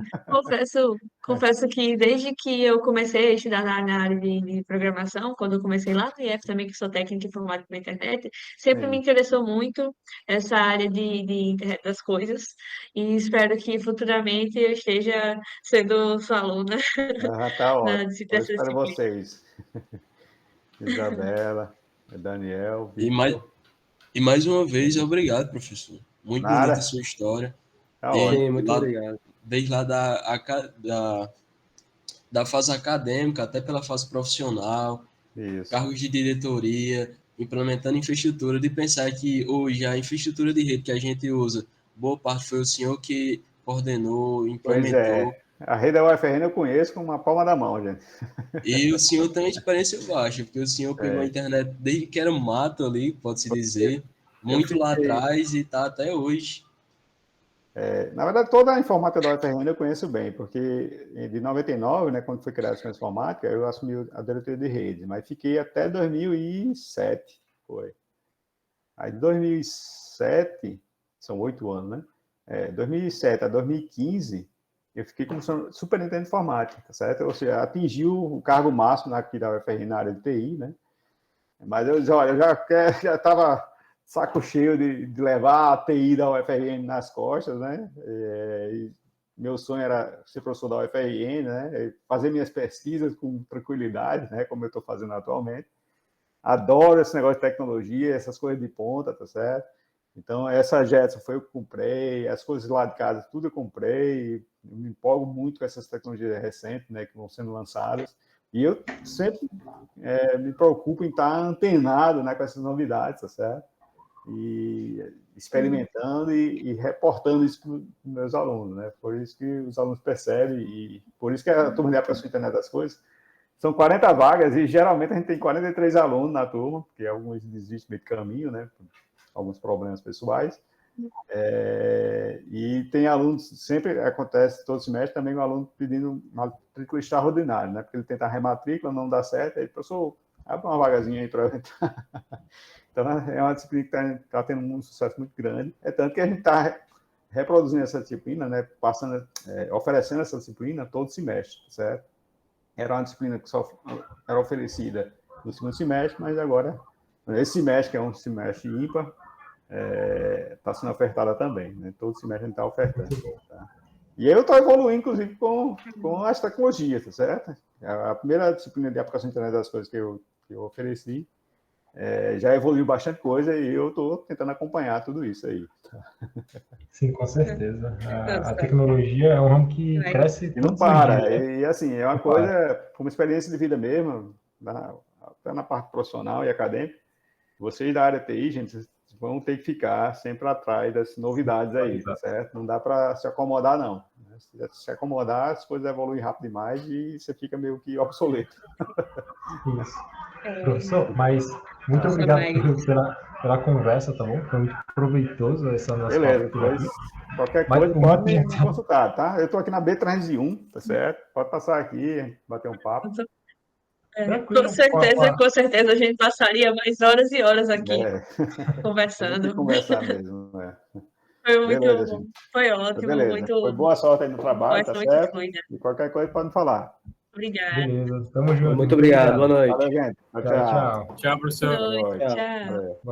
Confesso que desde que eu comecei a estudar na área de programação, quando eu comecei lá no IF também, que sou técnica informática na internet, sempre me Sim. interessou muito essa área de internet das coisas e espero que futuramente eu esteja sendo sua aluna Tá ótimo. Eu dessa espero disciplina. vocês. Isabela, Daniel, E Victor. mais uma vez, obrigado, professor. Muito Nada. bonita a sua história. Tá E ótimo. Sim, muito lá- obrigado. Desde lá da fase acadêmica até pela fase profissional, Isso. cargos de diretoria, implementando infraestrutura, de pensar que hoje a infraestrutura de rede que a gente usa, boa parte foi o senhor que coordenou, Pois implementou, é. A rede da UFRN eu conheço com uma palma da mão, gente. e o senhor tem uma experiência baixa, porque o senhor pegou a internet desde que era mato ali, pode-se dizer, muito lá fiquei- atrás e está até hoje. Na verdade, toda a informática da UFRN eu conheço bem, porque de 99, né, quando foi criada a Ciência Informática, eu assumi a diretoria de rede, mas fiquei até 2007, foi. Aí, de 2007, são 8 anos, né? 2007 a 2015, eu fiquei como superintendente de informática, tá certo? Ou seja, atingiu o cargo máximo aqui da UFRN na área de TI, né? Mas eu disse, olha, eu já estava saco cheio de levar a TI da UFRN nas costas, né? E meu sonho era ser professor da UFRN, né? Fazer minhas pesquisas com tranquilidade, né? Como eu estou fazendo atualmente. Adoro esse negócio de tecnologia, essas coisas de ponta, tá certo? Então, essa Jetson foi eu que comprei, as coisas lá de casa, tudo eu comprei. Eu me empolgo muito com essas tecnologias recentes, né? Que vão sendo lançadas. E eu sempre me preocupo em estar antenado, né, com essas novidades, tá certo? E experimentando e reportando isso para os meus alunos, né? Por isso que os alunos percebem e por isso que a turma de aplicação internet das coisas são 40 vagas e geralmente a gente tem 43 alunos na turma, porque alguns desistem meio de caminho, né? Por alguns problemas pessoais. E tem alunos, sempre acontece todo semestre, também um aluno pedindo matrícula extraordinária, né? Porque ele tenta a rematrícula, não dá certo, aí, professor, abre uma vagazinha aí para eu entrar. Então, é uma disciplina que está tendo um sucesso muito grande. É tanto que a gente está reproduzindo essa disciplina, né? Oferecendo essa disciplina todo semestre, certo? Era uma disciplina que só era oferecida no segundo semestre, mas agora, esse semestre, que é um semestre ímpar, está sendo ofertada também, né? Todo semestre a gente está ofertando. Tá? E eu estou evoluindo, inclusive, com as tecnologias, tá certo? A primeira disciplina de aplicação de internet das coisas que eu ofereci já evoluiu bastante coisa e eu estou tentando acompanhar tudo isso aí. Sim, com certeza. A tecnologia é um ramo que cresce E não todos os para. dias, né? E assim, é uma coisa, como experiência de vida mesmo, até na parte profissional e acadêmica, vocês da área TI, gente, vocês vão ter que ficar sempre atrás das novidades aí, tá certo? Não dá para se acomodar, não. Se acomodar, as coisas evoluem rápido demais e você fica meio que obsoleto. Isso. Professor, mas muito obrigado pela conversa, tá bom? Foi muito proveitoso essa nossa Beleza, papo por aqui. qualquer Mas coisa pode me consultar, tá? Eu estou aqui na B301, tá certo? Pode passar aqui, bater um papo. Tranquilo. Com certeza a gente passaria mais horas e horas aqui conversando. Tem que conversar mesmo, né? Foi muito Beleza, bom. gente. Foi ótimo, Beleza. muito. Foi boa sorte aí no trabalho, tá Muito certo? fluida. E qualquer coisa pode me falar. Obrigada. Beleza, tamo junto. Muito obrigado, boa noite. Valeu, gente. Tchau, tchau. Tchau, professor. Boa noite. Tchau. Tchau. Valeu.